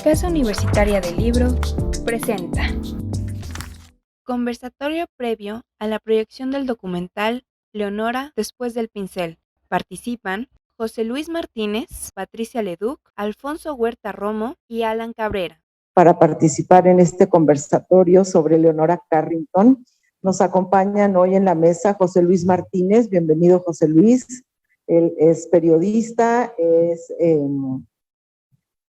Casa Universitaria del Libro presenta conversatorio previo a la proyección del documental Leonora después del pincel. Participan José Luis Martínez, Patricia Leduc, Alfonso Huerta Romo y Alan Cabrera. Para participar en este conversatorio sobre Leonora Carrington, nos acompañan hoy en la mesa José Luis Martínez. Bienvenido, José Luis. Él es periodista, es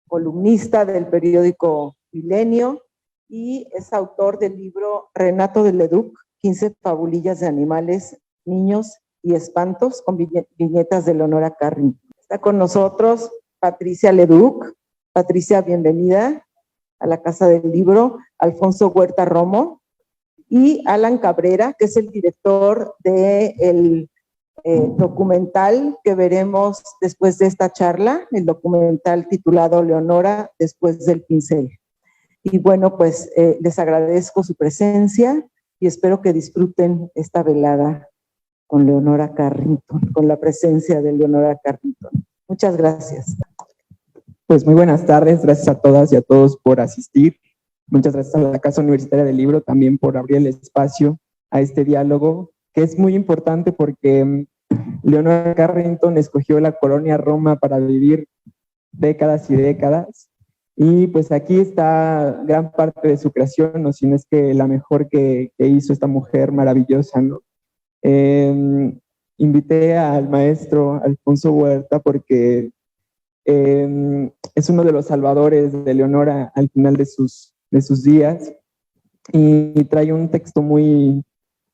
columnista del periódico Milenio y es autor del libro Renato de Leduc, 15 fabulillas de animales, niños y espantos, con viñetas de Leonora Carrington. Está con nosotros Patricia Leduc. Patricia, bienvenida a la Casa del Libro. Alfonso Huerta Romo y Alan Cabrera, que es el director del documental que veremos después de esta charla, el documental titulado Leonora después del pincel. Y bueno, pues les agradezco su presencia y espero que disfruten esta velada con Leonora Carrington, con la presencia de Leonora Carrington. Muchas gracias. Pues muy buenas tardes, gracias a todas y a todos por asistir. Muchas gracias a la Casa Universitaria del Libro también por abrir el espacio a este diálogo, que es muy importante porque Leonora Carrington escogió la colonia Roma para vivir décadas y décadas, y pues aquí está gran parte de su creación, o si no es que la mejor que hizo esta mujer maravillosa, ¿no? Invité al maestro Alfonso Huerta porque es uno de los salvadores de Leonora al final de sus días, y trae un texto muy,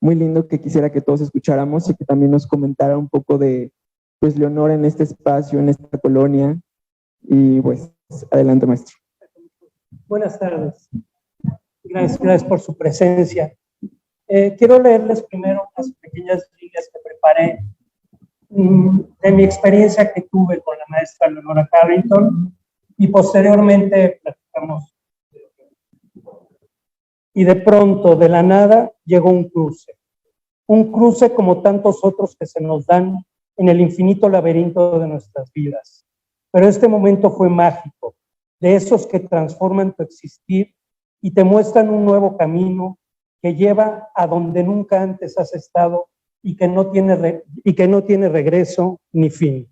muy lindo que quisiera que todos escucháramos y que también nos comentara un poco de pues Leonora en este espacio, en esta colonia. Y pues adelante, maestro. Buenas tardes. Gracias por su presencia. Quiero leerles primero unas pequeñas líneas que preparé de mi experiencia que tuve con la maestra Leonora Carrington, y posteriormente platicamos. Y de pronto, de la nada, llegó un cruce como tantos otros que se nos dan en el infinito laberinto de nuestras vidas. Pero este momento fue mágico, de esos que transforman tu existir y te muestran un nuevo camino que lleva a donde nunca antes has estado y que no tiene regreso ni fin.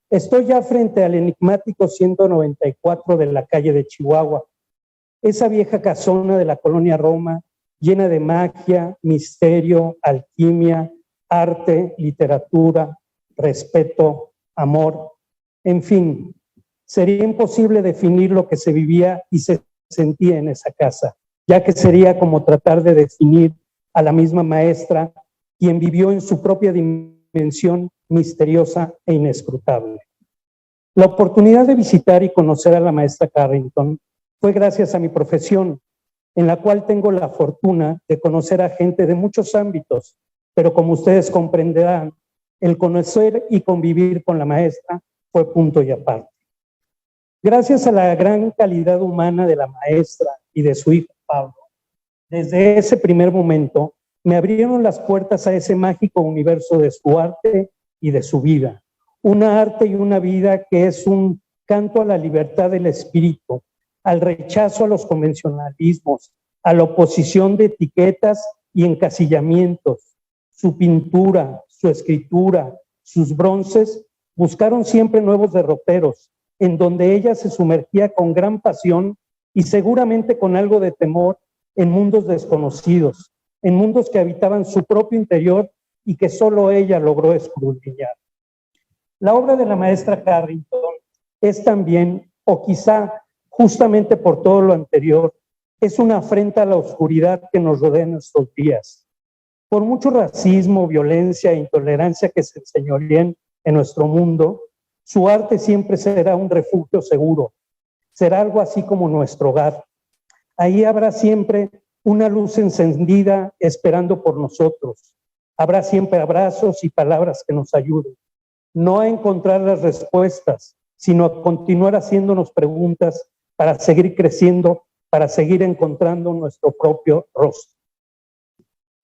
Estoy ya frente al enigmático 194 de la calle de Chihuahua, esa vieja casona de la colonia Roma, llena de magia, misterio, alquimia, arte, literatura, respeto, amor. En fin, sería imposible definir lo que se vivía y se sentía en esa casa, ya que sería como tratar de definir a la misma maestra, quien vivió en su propia dimensión misteriosa e inescrutable. La oportunidad de visitar y conocer a la maestra Carrington fue gracias a mi profesión, en la cual tengo la fortuna de conocer a gente de muchos ámbitos, pero como ustedes comprenderán, el conocer y convivir con la maestra fue punto y aparte. Gracias a la gran calidad humana de la maestra y de su hijo Pablo, desde ese primer momento me abrieron las puertas a ese mágico universo de su arte y de su vida. Una arte y una vida que es un canto a la libertad del espíritu, al rechazo a los convencionalismos, a la oposición de etiquetas y encasillamientos. Su pintura, su escritura, sus bronces buscaron siempre nuevos derroteros, en donde ella se sumergía con gran pasión y seguramente con algo de temor en mundos desconocidos, en mundos que habitaban su propio interior y que solo ella logró escudriñar. La obra de la maestra Carrington es también, o quizá justamente por todo lo anterior, es una afrenta a la oscuridad que nos rodea en nuestros días. Por mucho racismo, violencia e intolerancia que se enseñoríen en nuestro mundo, su arte siempre será un refugio seguro, será algo así como nuestro hogar. Ahí habrá siempre una luz encendida esperando por nosotros. Habrá siempre abrazos y palabras que nos ayuden, no a encontrar las respuestas, sino a continuar haciéndonos preguntas para seguir creciendo, para seguir encontrando nuestro propio rostro.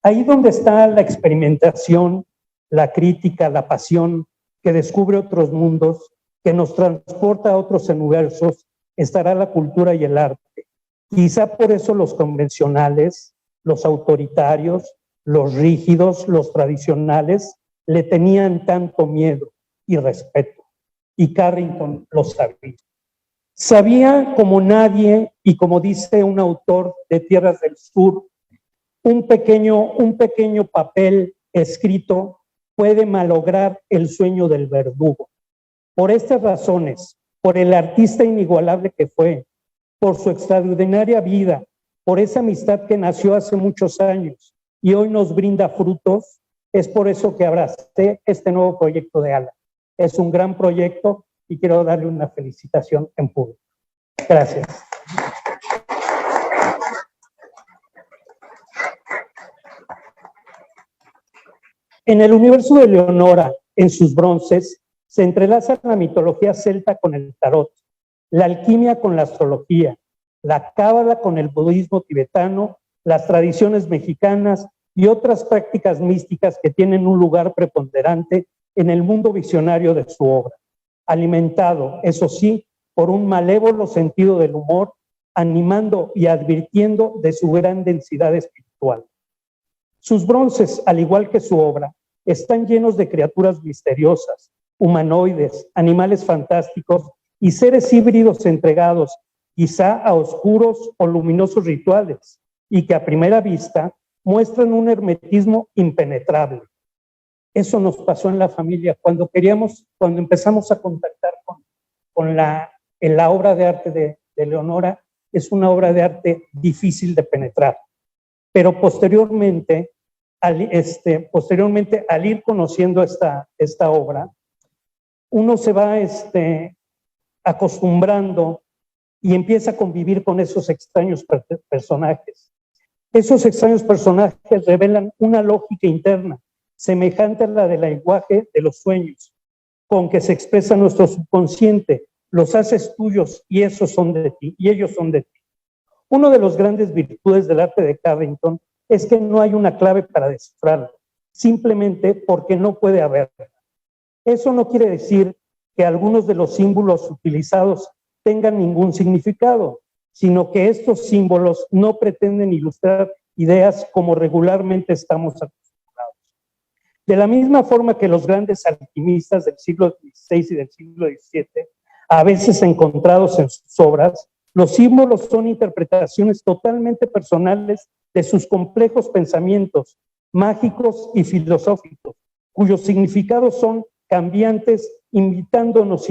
Ahí donde está la experimentación, la crítica, la pasión, que descubre otros mundos, que nos transporta a otros universos, estará la cultura y el arte. Quizá por eso los convencionales, los autoritarios, los rígidos, los tradicionales, le tenían tanto miedo y respeto. Y Carrington lo sabía. Sabía como nadie, y como dice un autor de Tierras del Sur, un pequeño papel escrito puede malograr el sueño del verdugo. Por estas razones, por el artista inigualable que fue, por su extraordinaria vida, por esa amistad que nació hace muchos años y hoy nos brinda frutos, es por eso que abracé este nuevo proyecto de Alan. Es un gran proyecto y quiero darle una felicitación en público. Gracias. En el universo de Leonora, en sus bronces, se entrelaza la mitología celta con el tarot, la alquimia con la astrología, la cábala con el budismo tibetano, las tradiciones mexicanas y otras prácticas místicas que tienen un lugar preponderante en el mundo visionario de su obra, alimentado, eso sí, por un malévolo sentido del humor, animando y advirtiendo de su gran densidad espiritual. Sus bronces, al igual que su obra, están llenos de criaturas misteriosas, humanoides, animales fantásticos y seres híbridos entregados quizá a oscuros o luminosos rituales y que a primera vista muestran un hermetismo impenetrable. Eso nos pasó en la familia cuando empezamos a contactar con la obra de arte de Leonora. Es una obra de arte difícil de penetrar, pero posteriormente al ir conociendo esta obra, uno se va acostumbrando y empieza a convivir con esos extraños personajes. Esos extraños personajes revelan una lógica interna, semejante a la del lenguaje de los sueños, con que se expresa nuestro subconsciente, los haces tuyos y ellos son de ti. Una de las grandes virtudes del arte de Carrington es que no hay una clave para descifrarlo, simplemente porque no puede haberla. Eso no quiere decir que algunos de los símbolos utilizados tengan ningún significado, sino que estos símbolos no pretenden ilustrar ideas como regularmente estamos acostumbrados. De la misma forma que los grandes alquimistas del siglo XVI y del siglo XVII, a veces encontrados en sus obras, los símbolos son interpretaciones totalmente personales de sus complejos pensamientos mágicos y filosóficos, cuyos significados son cambiantes, invitándonos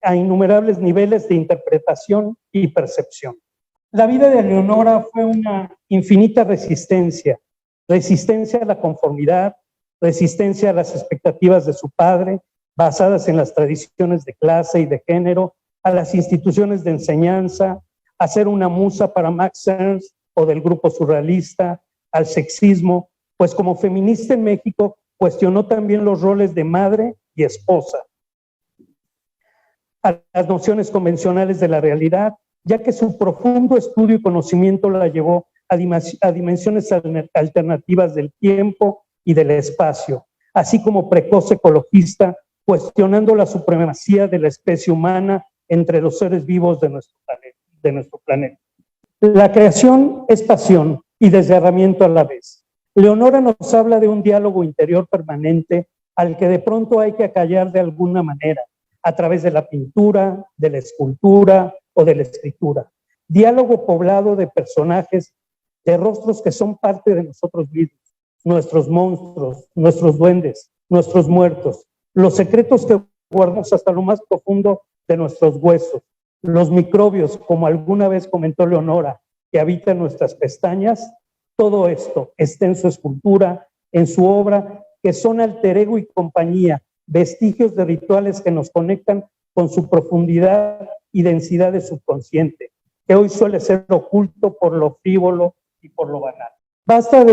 a innumerables niveles de interpretación y percepción. La vida de Leonora fue una infinita resistencia a la conformidad, resistencia a las expectativas de su padre, basadas en las tradiciones de clase y de género, a las instituciones de enseñanza, a ser una musa para Max Ernst o del grupo surrealista, al sexismo, pues como feminista en México cuestionó también los roles de madre y esposa, a las nociones convencionales de la realidad, ya que su profundo estudio y conocimiento la llevó a dimensiones alternativas del tiempo y del espacio, así como precoz ecologista, cuestionando la supremacía de la especie humana entre los seres vivos de nuestro planeta. La creación es pasión y desgarramiento a la vez. Leonora nos habla de un diálogo interior permanente al que de pronto hay que acallar de alguna manera, a través de la pintura, de la escultura o de la escritura. Diálogo poblado de personajes, de rostros que son parte de nosotros mismos, nuestros monstruos, nuestros duendes, nuestros muertos, los secretos que guardamos hasta lo más profundo de nuestros huesos, los microbios, como alguna vez comentó Leonora, que habitan nuestras pestañas. Todo esto está en su escultura, en su obra, que son alter ego y compañía, vestigios de rituales que nos conectan con su profundidad y densidad de subconsciente, que hoy suele ser oculto por lo frívolo y por lo banal. Basta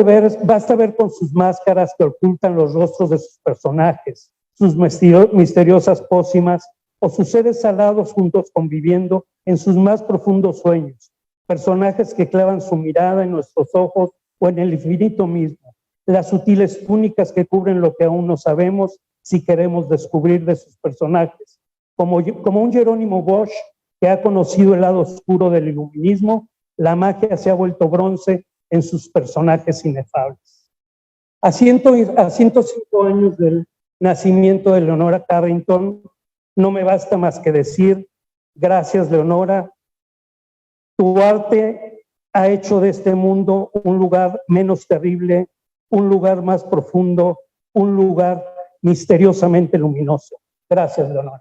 ver con sus máscaras que ocultan los rostros de sus personajes, sus misteriosas pócimas o sus seres alados juntos conviviendo en sus más profundos sueños, personajes que clavan su mirada en nuestros ojos o en el infinito mismo, las sutiles túnicas que cubren lo que aún no sabemos si queremos descubrir de sus personajes, como un Jerónimo Bosch que ha conocido el lado oscuro del iluminismo, la magia se ha vuelto bronce en sus personajes inefables. A 105 años del nacimiento de Leonora Carrington, no me basta más que decir, gracias Leonora, tu arte ha hecho de este mundo un lugar menos terrible, un lugar más profundo, un lugar misteriosamente luminoso. Gracias, Leonora.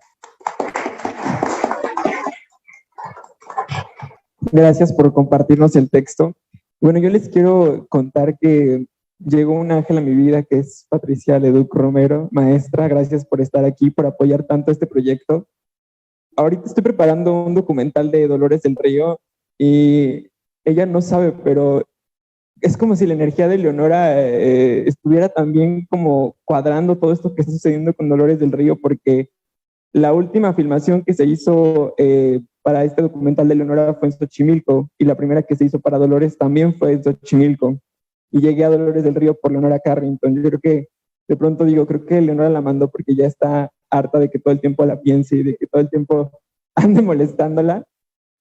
Gracias por compartirnos el texto. Bueno, yo les quiero contar que llegó un ángel a mi vida, que es Patricia Leduc Romero, maestra. Gracias por estar aquí, por apoyar tanto este proyecto. Ahorita estoy preparando un documental de Dolores del Río y ella no sabe, pero es como si la energía de Leonora estuviera también como cuadrando todo esto que está sucediendo con Dolores del Río, porque la última filmación que se hizo para este documental de Leonora fue en Xochimilco, y la primera que se hizo para Dolores también fue en Xochimilco, y llegué a Dolores del Río por Leonora Carrington. Yo creo que de pronto digo, creo que Leonora la mandó porque ya está harta de que todo el tiempo la piense y de que todo el tiempo ande molestándola.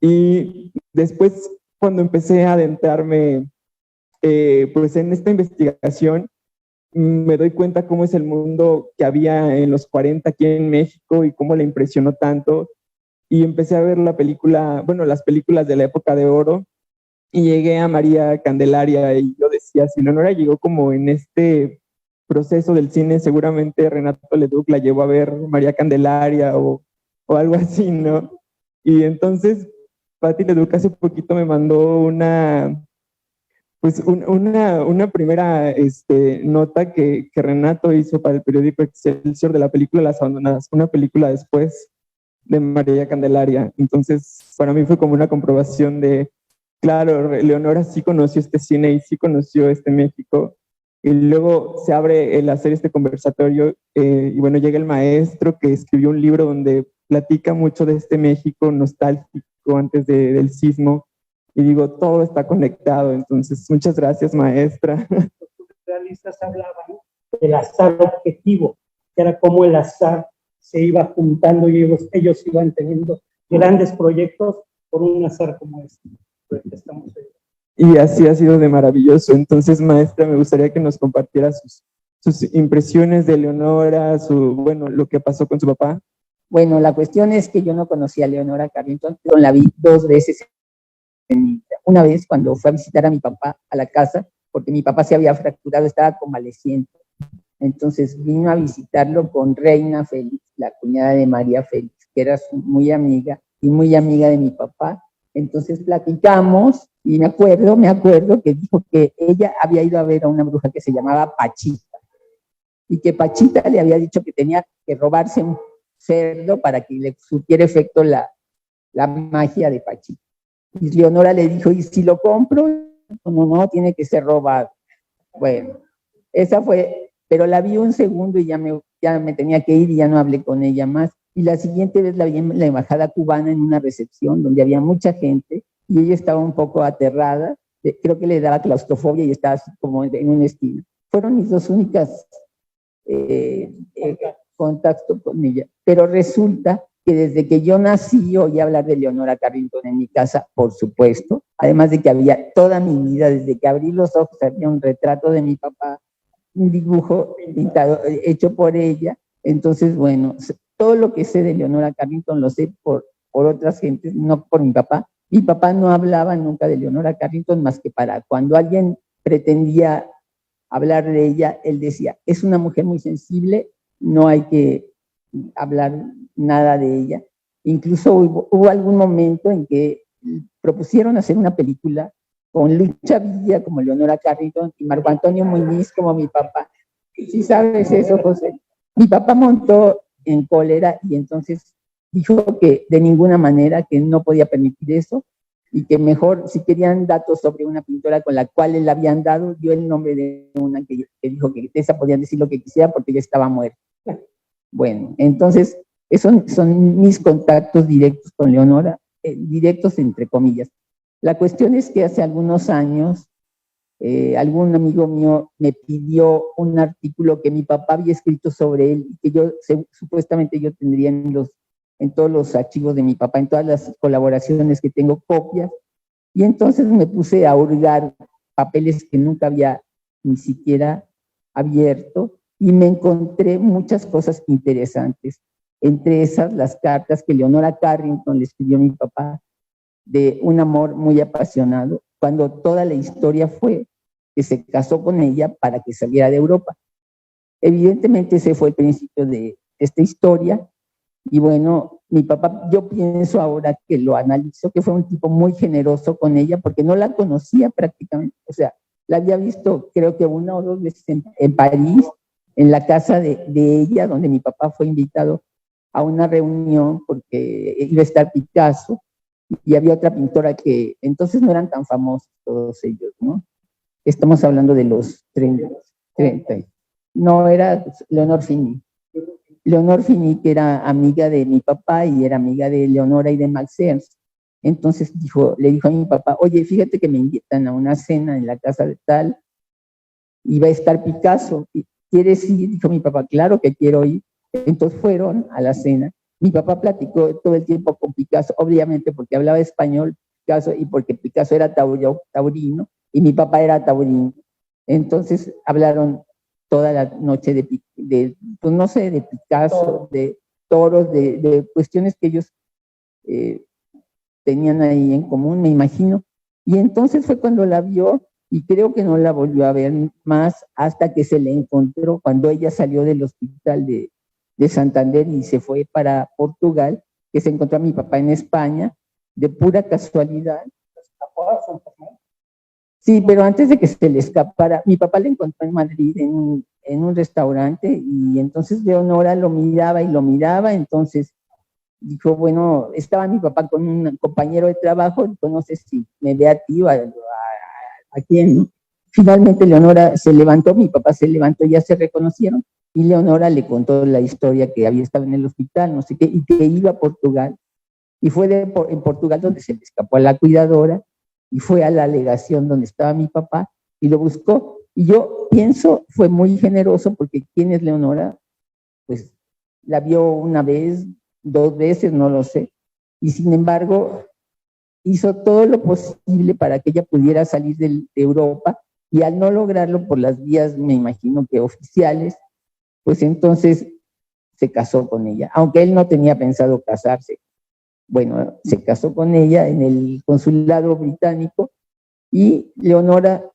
Y después, cuando empecé a adentrarme pues en esta investigación, me doy cuenta cómo es el mundo que había en los 40 aquí en México y cómo le impresionó tanto. Y empecé a ver la película, bueno, las películas de la época de oro, y llegué a María Candelaria, y yo decía, si Leonora llegó como en este proceso del cine, seguramente Renato Leduc la llevó a ver María Candelaria o algo así, ¿no? Y entonces Patti Leduc hace poquito me mandó una primera nota que Renato hizo para el periódico Excelsior de la película Las Abandonadas, una película después de María Candelaria. Entonces, para mí fue como una comprobación de, claro, Leonora sí conoció este cine y sí conoció este México. Y luego se abre el hacer este conversatorio y bueno, llega el maestro que escribió un libro donde platica mucho de este México nostálgico antes del sismo. Y digo, todo está conectado. Entonces, muchas gracias, maestra. Los realistas hablaban del azar objetivo, que era como el azar se iba juntando y ellos iban teniendo grandes proyectos por un azar como este, por el que estamos viendo. Y así ha sido de maravilloso. Entonces, maestra, me gustaría que nos compartiera sus impresiones de Leonora, bueno, lo que pasó con su papá. Bueno, la cuestión es que yo no conocía a Leonora Carrington, pero la vi 2 veces en mi vida. Una vez cuando fue a visitar a mi papá a la casa, porque mi papá se había fracturado, estaba convaleciente. Entonces vino a visitarlo con Reina Félix, la cuñada de María Félix, que era muy amiga y muy amiga de mi papá. Entonces platicamos y me acuerdo que dijo que ella había ido a ver a una bruja que se llamaba Pachita y que Pachita le había dicho que tenía que robarse un cerdo para que le surtiera efecto la magia de Pachita. Y Leonora le dijo, ¿y si lo compro? No, tiene que ser robado. Bueno, esa fue, pero la vi un segundo y ya me tenía que ir y ya no hablé con ella más. Y la siguiente vez la vi en la embajada cubana en una recepción donde había mucha gente y ella estaba un poco aterrada, creo que le daba claustrofobia y estaba así como en una esquina. Fueron mis 2 únicas contactos con ella, pero resulta que desde que yo nací oí hablar de Leonora Carrington en mi casa, por supuesto, además de que había toda mi vida, desde que abrí los ojos, había un retrato de mi papá, un dibujo pintado, hecho por ella. Entonces, bueno, todo lo que sé de Leonora Carrington lo sé por otras gentes, no por mi papá. Mi papá no hablaba nunca de Leonora Carrington más que para cuando alguien pretendía hablar de ella, él decía, es una mujer muy sensible, no hay que hablar nada de ella. Incluso hubo algún momento en que propusieron hacer una película con Lucha Villa como Leonora Carrington y Marco Antonio Muñiz como mi papá. ¿Sí sabes eso, José? Mi papá montó en cólera y entonces dijo que de ninguna manera, que no podía permitir eso y que mejor, si querían datos sobre una pintora con la cual él habían dado, dio el nombre de una que dijo que de esa podían decir lo que quisiera porque ya estaba muerta. Bueno, entonces, esos son mis contactos directos con Leonora, directos entre comillas. La cuestión es que hace algunos años, algún amigo mío me pidió un artículo que mi papá había escrito sobre él y que supuestamente yo tendría en los en todos los archivos de mi papá, en todas las colaboraciones que tengo copias, y entonces me puse a hurgar papeles que nunca había ni siquiera abierto, y me encontré muchas cosas interesantes, entre esas las cartas que Leonora Carrington le escribió a mi papá, de un amor muy apasionado, cuando toda la historia fue que se casó con ella para que saliera de Europa. Evidentemente ese fue el principio de esta historia, y bueno, mi papá, yo pienso ahora que lo analizo, que fue un tipo muy generoso con ella, porque no la conocía prácticamente, o sea, la había visto creo que una o dos veces en París, en la casa de ella, donde mi papá fue invitado a una reunión, porque iba a estar Picasso, y había otra pintora que entonces no eran tan famosos todos ellos, ¿no? Estamos hablando de los 30. No, era Leonor Fini. Leonor Fini, que era amiga de mi papá y era amiga de Leonora y de Max Ernst. Entonces le dijo a mi papá, oye, fíjate que me invitan a una cena en la casa de tal, y va a estar Picasso. ¿Quieres ir? Dijo mi papá, claro que quiero ir. Entonces fueron a la cena. Mi papá platicó todo el tiempo con Picasso, obviamente porque hablaba español Picasso y porque Picasso era taurino y mi papá era taurino. Entonces hablaron toda la noche pues no sé, de Picasso, de toros, de cuestiones que ellos tenían ahí en común, me imagino. Y entonces fue cuando la vio, y creo que no la volvió a ver más hasta que se le encontró cuando ella salió del hospital de Santander y se fue para Portugal, que se encontró a mi papá en España, de pura casualidad. Sí, pero antes de que se le escapara, mi papá le encontró en Madrid en un restaurante, y entonces Leonora lo miraba y lo miraba, entonces dijo, bueno, estaba mi papá con un compañero de trabajo, pues no sé si me ve a ti o a quién, ¿no? Finalmente Leonora se levantó, mi papá se levantó, ya se reconocieron, y Leonora le contó la historia que había estado en el hospital, no sé qué, y que iba a Portugal, y fue en Portugal donde se le escapó a la cuidadora, y fue a la legación donde estaba mi papá, y lo buscó, y yo pienso, fue muy generoso, porque ¿quién es Leonora? Pues la vio una vez, 2 veces, no lo sé, y sin embargo hizo todo lo posible para que ella pudiera salir de Europa, y al no lograrlo por las vías, me imagino que oficiales, pues entonces se casó con ella, aunque él no tenía pensado casarse. Bueno, se casó con ella en el consulado británico, y Leonora,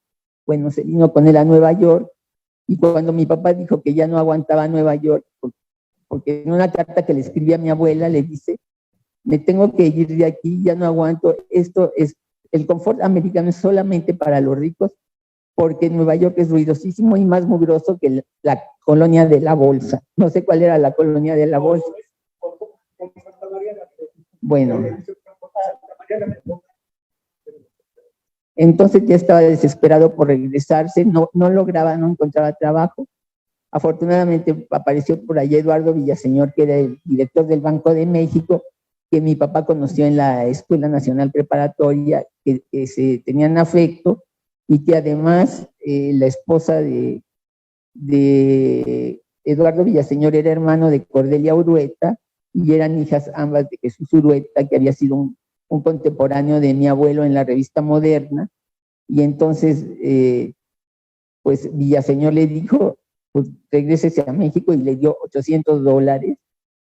bueno, se vino con él a Nueva York, y cuando mi papá dijo que ya no aguantaba Nueva York, porque en una carta que le escribí a mi abuela le dice, me tengo que ir de aquí, ya no aguanto, el confort americano es solamente para los ricos, porque Nueva York es ruidosísimo y más mugroso que la colonia de la Bolsa. No sé cuál era la colonia de la Bolsa. Bueno, entonces ya estaba desesperado por regresarse, no lograba, no encontraba trabajo. Afortunadamente apareció por allá Eduardo Villaseñor, que era el director del Banco de México, que mi papá conoció en la Escuela Nacional Preparatoria, que se tenían afecto, y que además la esposa de Eduardo Villaseñor era hermano de Cordelia Urueta, y eran hijas ambas de Jesús Urueta, que había sido un contemporáneo de mi abuelo en la revista Moderna, y entonces pues Villaseñor le dijo, pues regrésese a México, y le dio $800,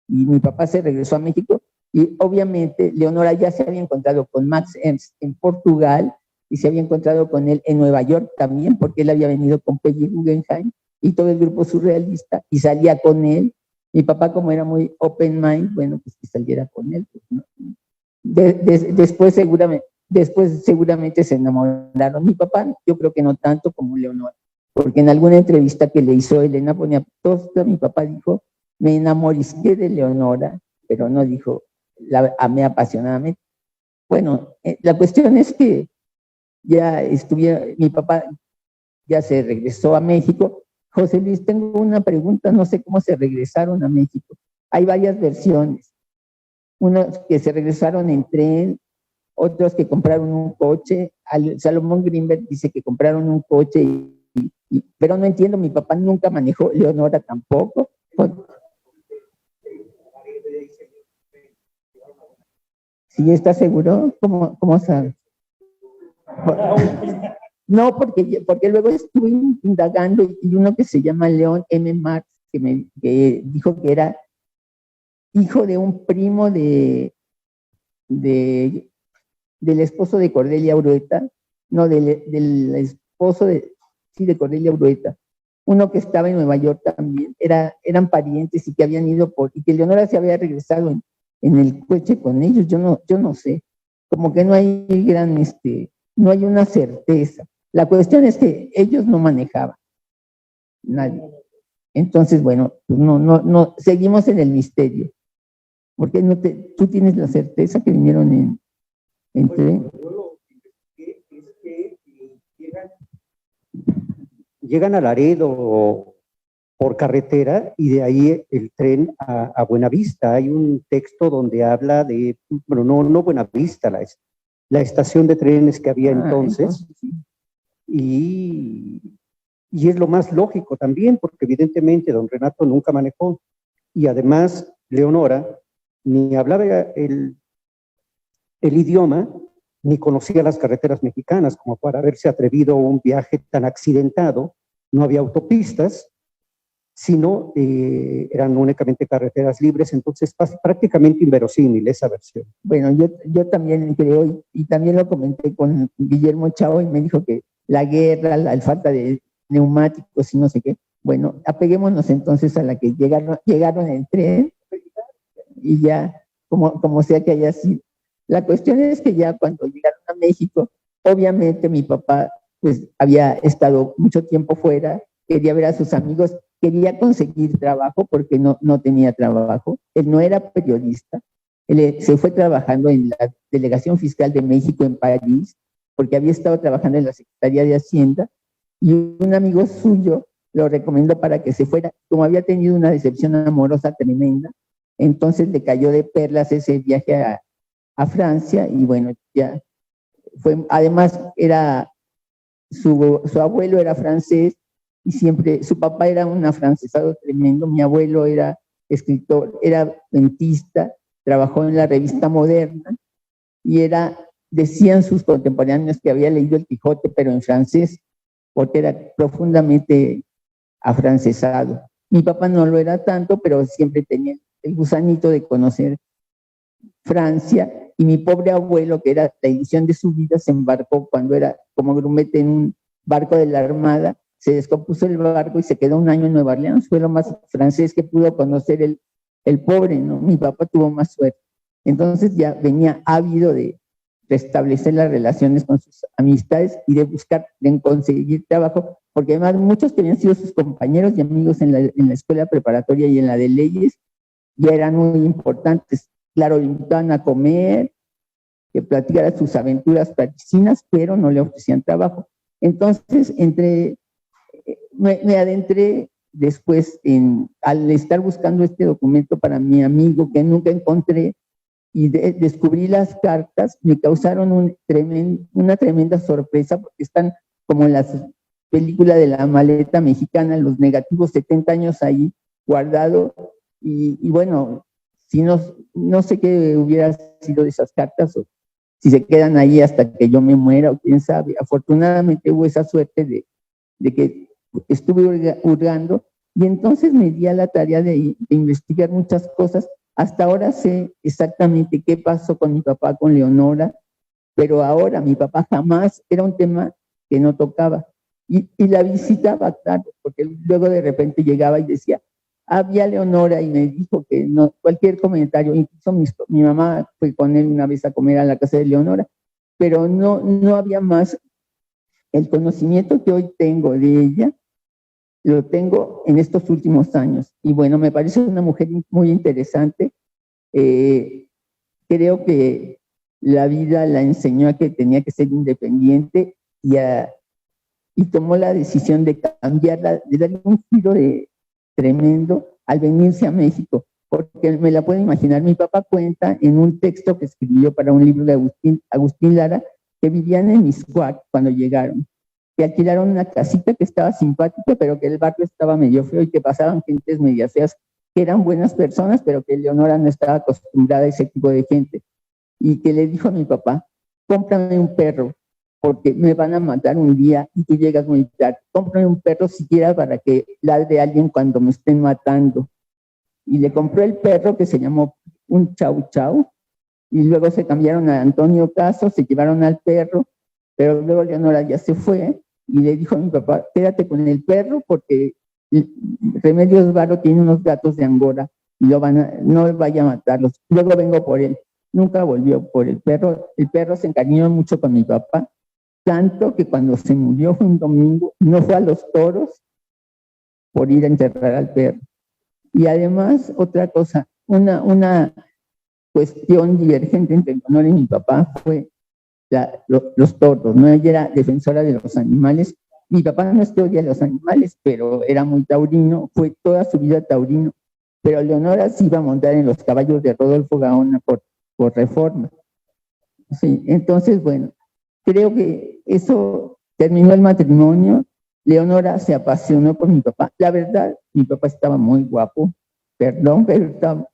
y mi papá se regresó a México, y obviamente Leonora ya se había encontrado con Max Ernst en Portugal, y se había encontrado con él en Nueva York también, porque él había venido con Peggy Guggenheim y todo el grupo surrealista, y salía con él. Mi papá, como era muy open mind, bueno, pues que saliera con él. Pues, ¿no? Después seguramente se enamoraron. Mi papá, yo creo que no tanto como Leonora, porque en alguna entrevista que le hizo Elena Poniatowska, mi papá dijo, me enamorisqué de Leonora, pero no dijo, la amé apasionadamente. Bueno, la cuestión es que mi papá ya se regresó a México. José Luis, tengo una pregunta, no sé cómo se regresaron a México. Hay varias versiones, unos que se regresaron en tren, otros que compraron un coche. Salomón Greenberg dice que compraron un coche, pero no entiendo, mi papá nunca manejó, Leonora tampoco. ¿Sí está seguro? ¿Cómo sabe? No, porque luego estuve indagando y uno que se llama León M. Marx, que dijo que era hijo de un primo del esposo de Cordelia Urueta, no, del esposo de Cordelia Urueta, uno que estaba en Nueva York también, eran parientes y que habían ido y que Leonora se había regresado en el coche con ellos, yo no sé, como que no hay no hay una certeza. La cuestión es que ellos no manejaban, nadie. Entonces, bueno, pues no, seguimos en el misterio. Porque tú tienes la certeza que vinieron en tren. Yo lo que investigué es que llegan a Laredo por carretera y de ahí el tren a Buenavista. Hay un texto donde habla de, bueno, no Buenavista, la estación de trenes que había entonces. Sí. Y es lo más lógico también, porque evidentemente don Renato nunca manejó. Y además, Leonora ni hablaba el idioma, ni conocía las carreteras mexicanas, como para haberse atrevido a un viaje tan accidentado. No había autopistas, sino eran únicamente carreteras libres, entonces prácticamente inverosímil esa versión. Bueno, yo también creo, y también lo comenté con Guillermo Chao, y me dijo que la guerra, la falta de neumáticos y no sé qué. Bueno, apeguémonos entonces a la que llegaron en tren, y ya, como sea que haya sido. La cuestión es que ya cuando llegaron a México, obviamente mi papá pues había estado mucho tiempo fuera, quería ver a sus amigos, quería conseguir trabajo porque no tenía trabajo. Él no era periodista, él se fue trabajando en la Delegación Fiscal de México en París, porque había estado trabajando en la Secretaría de Hacienda, y un amigo suyo lo recomendó para que se fuera, como había tenido una decepción amorosa tremenda, entonces le cayó de perlas ese viaje a Francia, y bueno, ya fue, además su abuelo era francés, y siempre, su papá era un afrancesado tremendo, mi abuelo era escritor, era dentista, trabajó en la revista Moderna, y decían sus contemporáneos que había leído el Quijote, pero en francés, porque era profundamente afrancesado. Mi papá no lo era tanto, pero siempre tenía el gusanito de conocer Francia, y mi pobre abuelo, que era la edición de su vida, se embarcó cuando era como grumete en un barco de la Armada, se descompuso el barco y se quedó un año en Nueva Orleans. Fue lo más francés que pudo conocer el pobre, ¿no? Mi papá tuvo más suerte. Entonces ya venía ávido de restablecer las relaciones con sus amistades y de buscar, de conseguir trabajo, porque además muchos que habían sido sus compañeros y amigos en la escuela preparatoria y en la de leyes, ya eran muy importantes. Claro, le invitaban a comer, que platicara sus aventuras parisinas, pero no le ofrecían trabajo. Entonces, me adentré después al estar buscando este documento para mi amigo que nunca encontré, y descubrí las cartas, me causaron una tremenda sorpresa, porque están como en las películas de la maleta mexicana, los negativos 70 años ahí guardados, y bueno, si no sé qué hubiera sido de esas cartas, o si se quedan ahí hasta que yo me muera, o quién sabe. Afortunadamente hubo esa suerte de que estuve hurgando, y entonces me di a la tarea de investigar muchas cosas. Hasta ahora sé exactamente qué pasó con mi papá, con Leonora, pero ahora mi papá jamás, era un tema que no tocaba, y la visitaba, claro, porque luego de repente llegaba y decía, había Leonora, y me dijo que no, cualquier comentario, incluso mi mamá fue con él una vez a comer a la casa de Leonora, pero no había más. El conocimiento que hoy tengo de ella, lo tengo en estos últimos años, y bueno, me parece una mujer muy interesante. Creo que la vida la enseñó a que tenía que ser independiente, y tomó la decisión de cambiarla, de darle un giro tremendo al venirse a México, porque me la puedo imaginar. Mi papá cuenta en un texto que escribió para un libro de Agustín Lara, que vivían en Miscuac cuando llegaron, que alquilaron una casita que estaba simpática, pero que el barrio estaba medio feo y que pasaban gentes medio feas, que eran buenas personas, pero que Leonora no estaba acostumbrada a ese tipo de gente. y que le dijo a mi papá, cómprame un perro, porque me van a matar un día y tú llegas muy tarde. Cómprame un perro siquiera para que ladre a alguien cuando me estén matando. Y le compró el perro que se llamó un Chau Chau, y luego se cambiaron a Antonio Caso, se llevaron al perro, pero luego Leonora ya se fue y le dijo a mi papá, quédate con el perro porque Remedios Varo tiene unos gatos de Angora y no vaya a matarlos. Luego vengo por él. Nunca volvió por el perro se encariñó mucho con mi papá, tanto que cuando se murió un domingo no fue a los toros por ir a enterrar al perro. Y además, otra cosa, una cuestión divergente entre Leonora y mi papá fue los toros, ¿no? Ella era defensora de los animales. Mi papá no es que odia a los animales, pero era muy taurino, fue toda su vida taurino. Pero Leonora sí iba a montar en los caballos de Rodolfo Gaona por Reforma. Sí, entonces, bueno, creo que eso terminó el matrimonio. Leonora se apasionó por mi papá. La verdad, mi papá estaba muy guapo, perdón, pero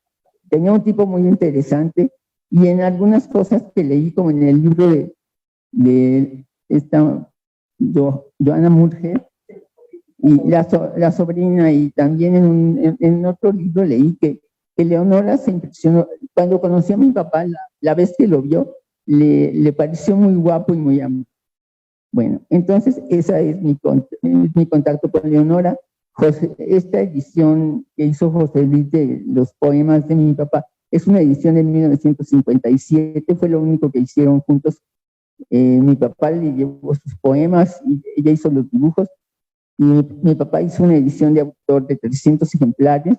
tenía un tipo muy interesante y en algunas cosas que leí, como en el libro de esta Joana Murger y la sobrina, y también en otro libro leí que Leonora se impresionó. Cuando conocí a mi papá, la vez que lo vio, le pareció muy guapo y muy amable. Bueno, entonces esa es mi contacto con Leonora. Esta edición que hizo José Luis de los poemas de mi papá es una edición de 1957, fue lo único que hicieron juntos. Mi papá le llevó sus poemas y ella hizo los dibujos, y mi papá hizo una edición de autor de 300 ejemplares.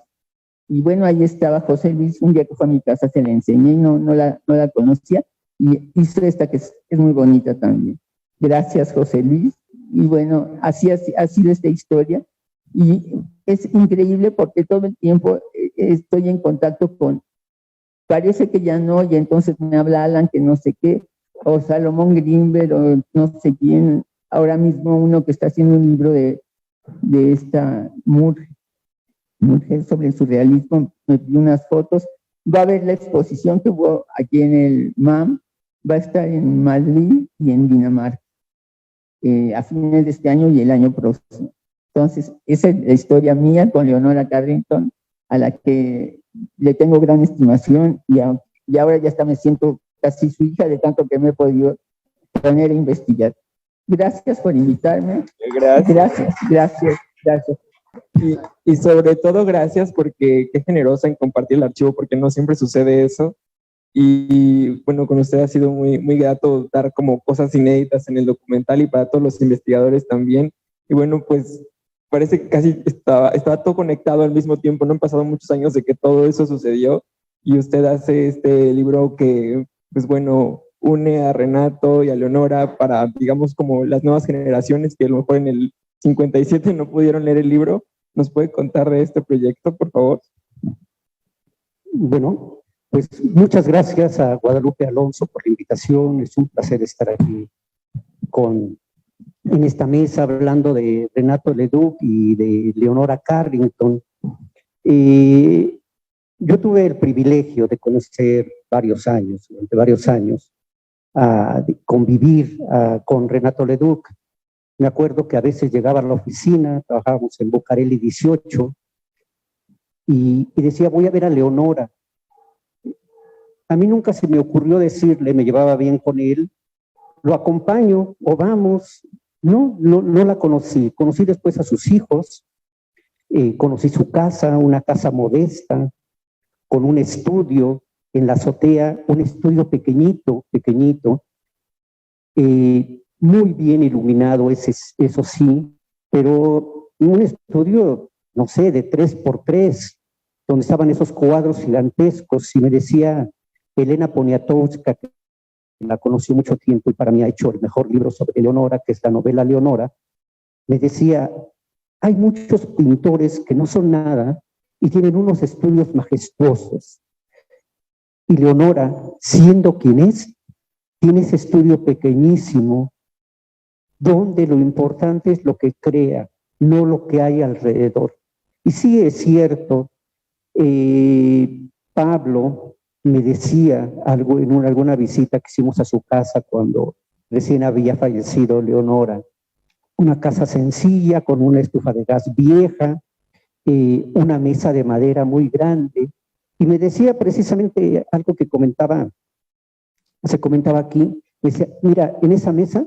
Y bueno, ahí estaba José Luis, un día que fue a mi casa se la enseñé y no la conocía, y hizo esta que es muy bonita también. Gracias, José Luis. Y bueno, así ha sido esta historia, y es increíble porque todo el tiempo estoy en contacto parece que ya no, y entonces me habla Alan que no sé qué, o Salomón Greenberg, o no sé quién, ahora mismo uno que está haciendo un libro de esta mujer sobre el surrealismo, me pidió unas fotos. Va a haber la exposición que hubo aquí en el MAM, va a estar en Madrid y en Dinamarca a fines de este año y el año próximo. Entonces, esa es la historia mía con Leonora Carrington, a la que le tengo gran estimación, y ahora ya hasta me siento casi su hija de tanto que me he podido poner a investigar. Gracias por invitarme. Gracias. Y sobre todo gracias porque qué generosa en compartir el archivo, porque no siempre sucede eso. Y bueno, con usted ha sido muy, muy grato dar como cosas inéditas en el documental, y para todos los investigadores también. Y bueno, pues parece que casi estaba todo conectado al mismo tiempo. No han pasado muchos años de que todo eso sucedió, y usted hace este libro que, pues bueno, une a Renato y a Leonora para, digamos, como las nuevas generaciones que a lo mejor en el 57 no pudieron leer el libro. ¿Nos puede contar de este proyecto, por favor? Bueno, pues muchas gracias a Guadalupe Alonso por la invitación. Es un placer estar aquí en esta mesa hablando de Renato Leduc y de Leonora Carrington. Yo tuve el privilegio de conocer durante varios años, de convivir con Renato Leduc. Me acuerdo que a veces llegaba a la oficina, trabajábamos en Bucareli 18, y decía, voy a ver a Leonora. A mí nunca se me ocurrió decirle, me llevaba bien con él, lo acompaño o vamos. No la conocí. Conocí después a sus hijos, conocí su casa, una casa modesta, con un estudio en la azotea, un estudio pequeñito, muy bien iluminado, eso sí, pero un estudio, no sé, de 3x3, donde estaban esos cuadros gigantescos, y me decía Elena Poniatowska, que la conocí mucho tiempo y para mí ha hecho el mejor libro sobre Leonora, que es la novela Leonora, me decía, hay muchos pintores que no son nada y tienen unos estudios majestuosos, y Leonora, siendo quien es, tiene ese estudio pequeñísimo, donde lo importante es lo que crea, no lo que hay alrededor. Y sí es cierto, Pablo me decía algo en alguna visita que hicimos a su casa cuando recién había fallecido Leonora. Una casa sencilla, con una estufa de gas vieja, una mesa de madera muy grande, y me decía precisamente algo que se comentaba aquí, me decía, mira, en esa mesa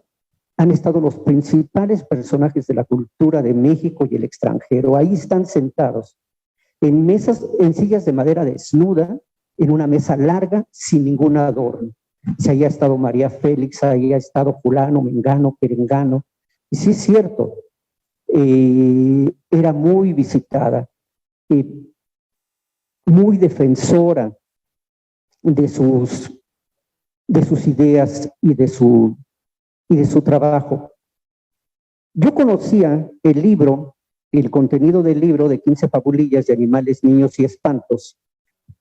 han estado los principales personajes de la cultura de México y el extranjero, ahí están sentados, en mesas, en sillas de madera desnuda, en una mesa larga, sin ningún adorno. Si ahí ha estado María Félix, ahí ha estado fulano, mengano, perengano, y sí es cierto, era muy visitada, muy defensora de sus ideas y de su trabajo. Yo conocía el libro, el contenido del libro de 15 fabulillas de animales, niños y espantos,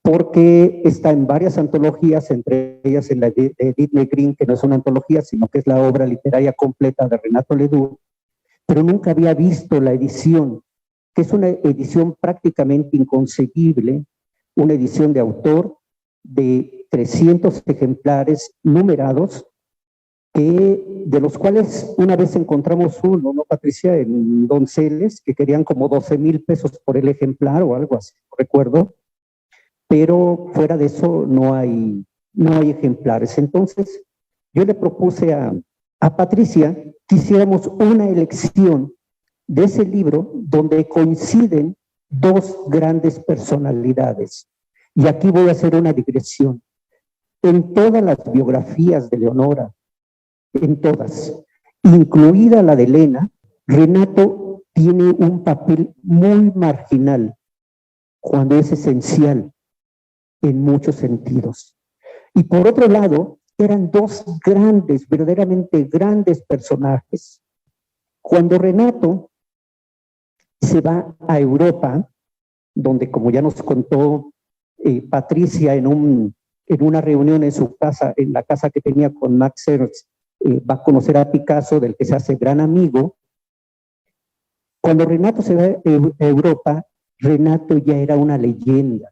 porque está en varias antologías, entre ellas en la de Edith Negrín, que no es una antología, sino que es la obra literaria completa de Renato Leduc, pero nunca había visto la edición, que es una edición prácticamente inconseguible, una edición de autor de 300 ejemplares numerados, de los cuales una vez encontramos uno, ¿no, Patricia? En Donceles, que querían como 12,000 pesos por el ejemplar o algo así, no recuerdo, pero fuera de eso no hay ejemplares. Entonces, yo le propuse a Patricia que hiciéramos una elección de ese libro donde coinciden dos grandes personalidades. Y aquí voy a hacer una digresión. En todas las biografías de Leonora, en todas, incluida la de Elena, Renato tiene un papel muy marginal cuando es esencial en muchos sentidos. Y por otro lado, eran dos grandes, verdaderamente grandes personajes. Cuando Renato se va a Europa, donde, como ya nos contó Patricia en una reunión en su casa, en la casa que tenía con Max Ernst, va a conocer a Picasso, del que se hace gran amigo. Cuando Renato se va a Europa, Renato ya era una leyenda.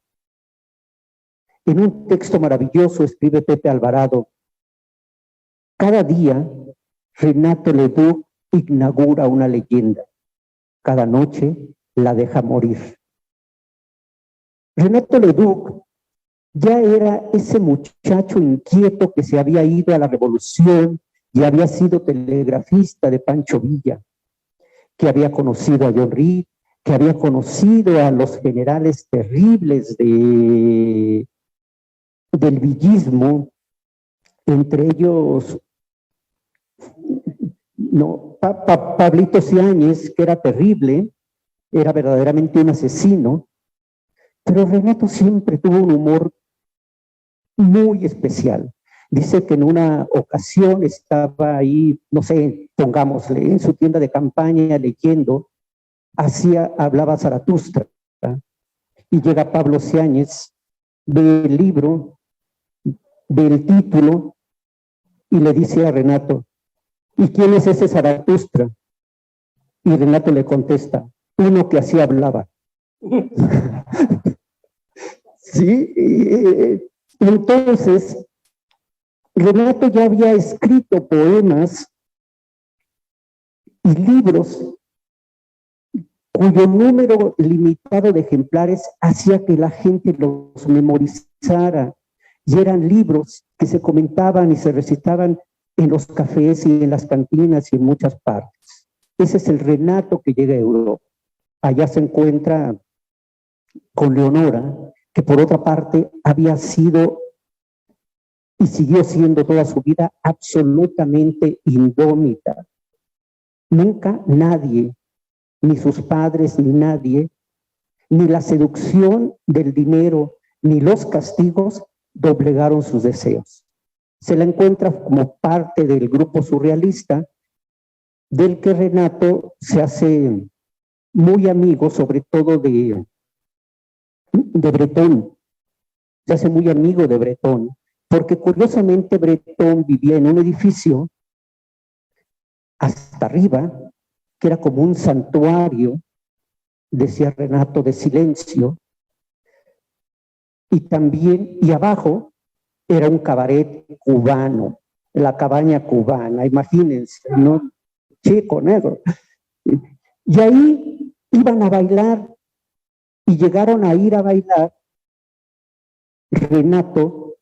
En un texto maravilloso escribe Pepe Alvarado, cada día Renato Leduc inaugura una leyenda, cada noche la deja morir. Renato Leduc ya era ese muchacho inquieto que se había ido a la revolución y había sido telegrafista de Pancho Villa, que había conocido a John Reed, que había conocido a los generales terribles del villismo, entre ellos Pablito Ciáñez, que era terrible, era verdaderamente un asesino, pero Renato siempre tuvo un humor muy especial. Dice que en una ocasión estaba ahí, no sé, pongámosle, en su tienda de campaña leyendo, hablaba Zaratustra, y llega Pablo Ciáñez, ve el libro, ve el título, y le dice a Renato, ¿y quién es ese Zaratustra? Y Renato le contesta, uno que así hablaba. Sí, entonces Renato ya había escrito poemas y libros cuyo número limitado de ejemplares hacía que la gente los memorizara, y eran libros que se comentaban y se recitaban en los cafés y en las cantinas y en muchas partes. Ese es el Renato que llega a Europa. Allá se encuentra con Leonora, que por otra parte había sido y siguió siendo toda su vida absolutamente indómita. Nunca nadie, ni sus padres, ni nadie, ni la seducción del dinero, ni los castigos doblegaron sus deseos. Se la encuentra como parte del grupo surrealista, del que Renato se hace muy amigo, sobre todo de Breton. Se hace muy amigo de Breton, porque curiosamente Breton vivía en un edificio hasta arriba, que era como un santuario, decía Renato, de silencio, y también, y abajo era un cabaret cubano, la cabaña cubana, imagínense, ¿no? Chico, negro. Y ahí iban a bailar y llegaron a ir a bailar Renato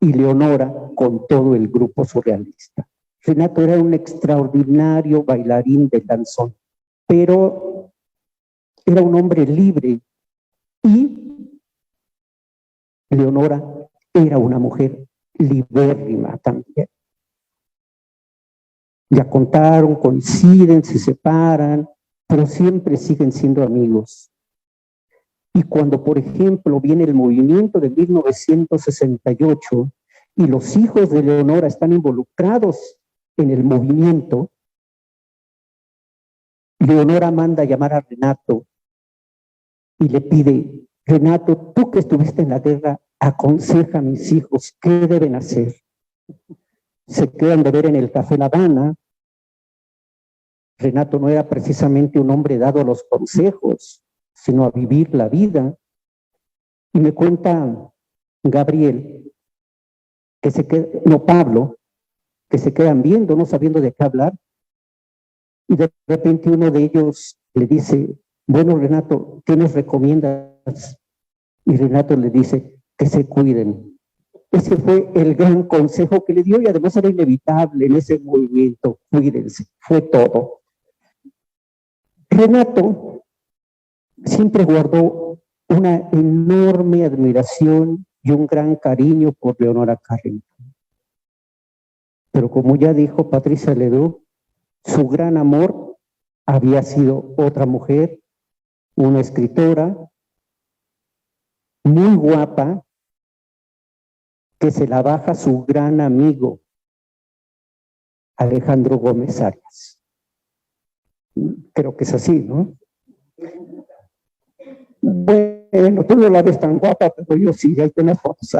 y Leonora con todo el grupo surrealista. Renato era un extraordinario bailarín de danzón, pero era un hombre libre y Leonora era una mujer libérrima también. Ya contaron, coinciden, se separan, pero siempre siguen siendo amigos. Y cuando, por ejemplo, viene el movimiento de 1968 y los hijos de Leonora están involucrados en el movimiento, Leonora manda a llamar a Renato y le pide: Renato, tú que estuviste en la guerra, aconseja a mis hijos qué deben hacer. Se quedan de ver en el Café La Habana. Renato no era precisamente un hombre dado a los consejos, sino a vivir la vida. Y me cuenta Gabriel, Pablo, que se quedan viendo, no sabiendo de qué hablar, y de repente uno de ellos le dice: bueno, Renato, ¿qué nos recomiendas? Y Renato le dice: que se cuiden. Ese fue el gran consejo que le dio y además era inevitable en ese movimiento: cuídense, fue todo. Renato siempre guardó una enorme admiración y un gran cariño por Leonora Carrington. Pero como ya dijo Patricia Leduc, su gran amor había sido otra mujer, una escritora muy guapa, que se la baja su gran amigo, Alejandro Gómez Arias. Creo que es así, ¿no? Bueno, tú no la ves tan guapa, pero yo sí, ahí tenés fotos.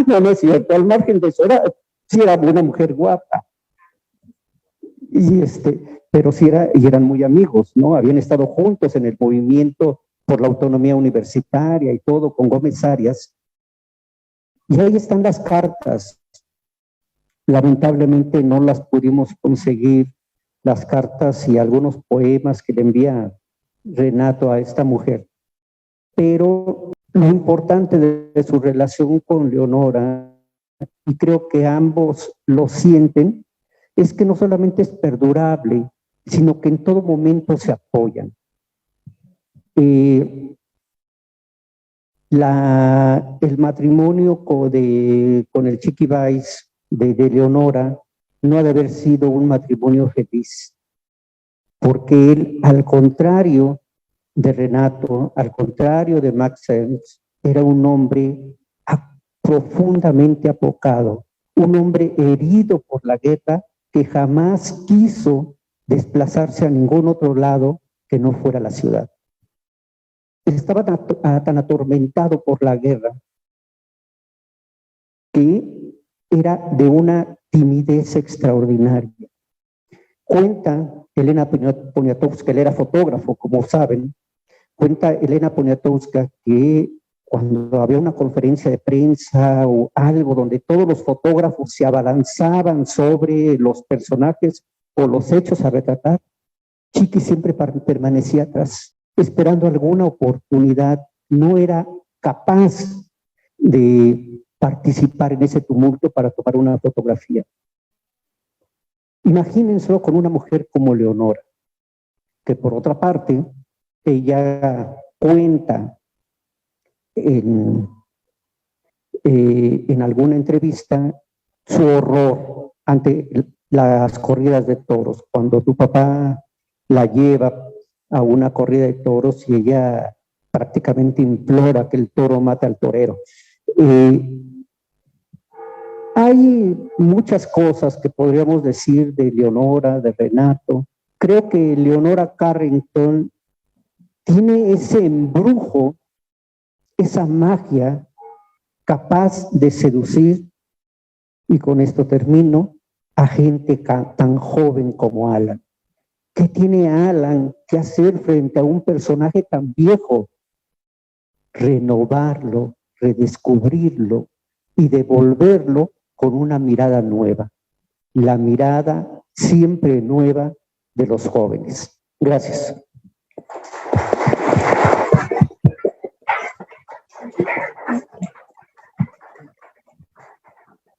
No, no es cierto, al margen de eso, sí era una mujer guapa. Pero sí y eran muy amigos, ¿no? Habían estado juntos en el movimiento por la autonomía universitaria y todo con Gómez Arias. Y ahí están las cartas. Lamentablemente no las pudimos conseguir, las cartas y algunos poemas que le envía Renato a esta mujer. Pero lo importante de su relación con Leonora, y creo que ambos lo sienten, es que no solamente es perdurable, sino que en todo momento se apoyan. El matrimonio con el Chiquibáis de Leonora no ha de haber sido un matrimonio feliz, porque él, al contrario de Renato, al contrario de Max Ernst, era un hombre profundamente apocado, un hombre herido por la guerra que jamás quiso desplazarse a ningún otro lado que no fuera la ciudad. Estaba tan atormentado por la guerra que era de una timidez extraordinaria. Cuenta Elena Poniatowska, él era fotógrafo, como saben, cuenta Elena Poniatowska que cuando había una conferencia de prensa o algo donde todos los fotógrafos se abalanzaban sobre los personajes o los hechos a retratar, Chiqui siempre permanecía atrás, esperando alguna oportunidad. No era capaz de participar en ese tumulto para tomar una fotografía. Imagínenselo con una mujer como Leonora, que por otra parte, ella cuenta en alguna entrevista su horror ante las corridas de toros, cuando tu papá la lleva a una corrida de toros y ella prácticamente implora que el toro mate al torero. Hay muchas cosas que podríamos decir de Leonora, de Renato. Creo que Leonora Carrington tiene ese embrujo, esa magia capaz de seducir, y con esto termino, a gente tan joven como Alan. ¿Qué tiene Alan que hacer frente a un personaje tan viejo? Renovarlo, redescubrirlo y devolverlo con una mirada nueva, la mirada siempre nueva de los jóvenes. Gracias.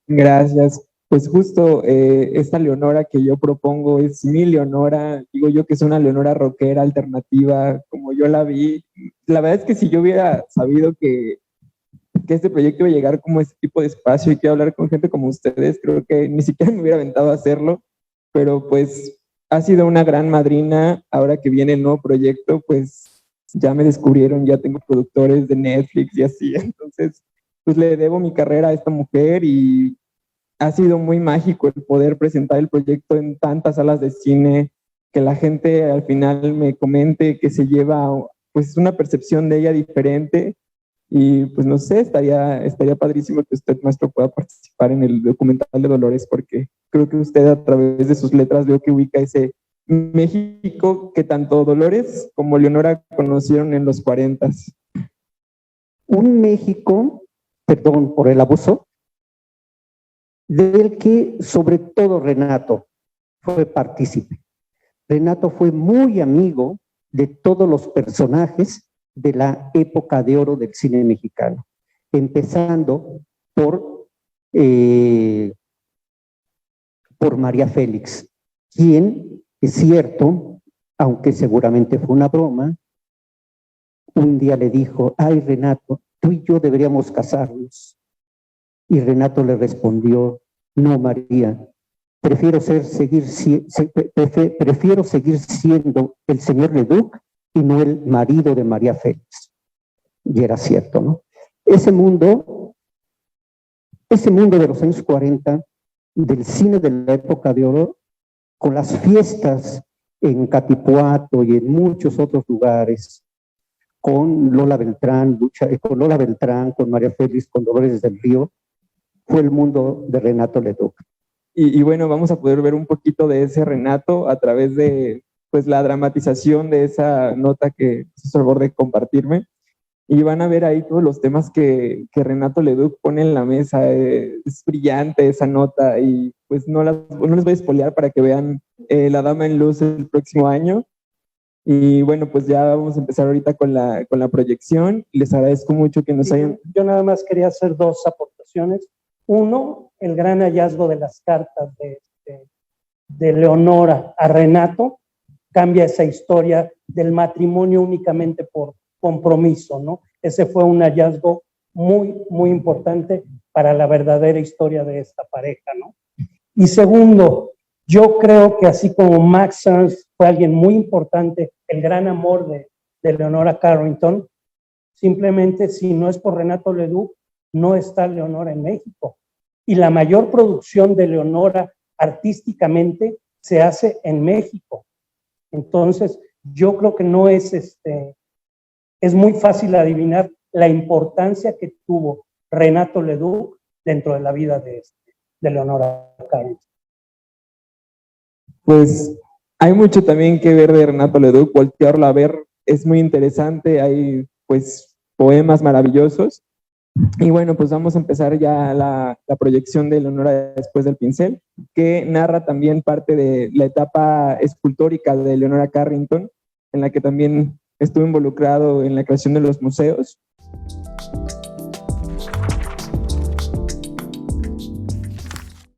Gracias. Pues justo esta Leonora que yo propongo es mi Leonora, digo yo que es una Leonora rockera alternativa, como yo la vi. La verdad es que si yo hubiera sabido que este proyecto iba a llegar como este tipo de espacio y que hablar con gente como ustedes, creo que ni siquiera me hubiera aventado a hacerlo, pero pues ha sido una gran madrina. Ahora que viene el nuevo proyecto, pues ya me descubrieron, ya tengo productores de Netflix y así, entonces pues le debo mi carrera a esta mujer y ha sido muy mágico el poder presentar el proyecto en tantas salas de cine, que la gente al final me comente que se lleva pues una percepción de ella diferente. Y pues no sé, estaría padrísimo que usted, maestro, pueda participar en el documental de Dolores, porque creo que usted a través de sus letras veo que ubica ese México que tanto Dolores como Leonora conocieron en los 40s. Un México, perdón por el abuso, del que sobre todo Renato fue partícipe. Renato fue muy amigo de todos los personajes de la época de oro del cine mexicano, empezando por María Félix, quien, es cierto, aunque seguramente fue una broma, un día le dijo: ay, Renato, tú y yo deberíamos casarnos. Y Renato le respondió: no, María, prefiero seguir siendo el señor Leduc y no el marido de María Félix. Y era cierto, ¿no? Ese mundo de los años 40, del cine de la época de oro, con las fiestas en Catipuato y en muchos otros lugares, con Lola Beltrán, con María Félix, con Dolores del Río, fue el mundo de Renato Leduc. Y bueno, vamos a poder ver un poquito de ese Renato a través de pues la dramatización de esa nota que se favor de compartirme. Y van a ver ahí todos los temas que Renato Leduc pone en la mesa. Es brillante esa nota y pues no les voy a espolear para que vean La Dama en Luz el próximo año. Y bueno, pues ya vamos a empezar ahorita con la proyección. Les agradezco mucho que nos hayan... Yo nada más quería hacer dos aportaciones. Uno, el gran hallazgo de las cartas de Leonora a Renato cambia esa historia del matrimonio únicamente por compromiso, ¿no? Ese fue un hallazgo muy, muy importante para la verdadera historia de esta pareja, ¿no? Y segundo, yo creo que así como Max Ernst fue alguien muy importante, el gran amor de Leonora Carrington, simplemente si no es por Renato Leduc, no está Leonora en México. Y la mayor producción de Leonora artísticamente se hace en México. Entonces, yo creo que no es es muy fácil adivinar la importancia que tuvo Renato Leduc dentro de la vida de Leonora Carrington. Pues hay mucho también que ver de Renato Leduc, voltearlo a ver es muy interesante, hay pues poemas maravillosos. Y bueno, pues vamos a empezar ya la proyección de Leonora después del pincel, que narra también parte de la etapa escultórica de Leonora Carrington, en la que también estuve involucrado en la creación de los museos.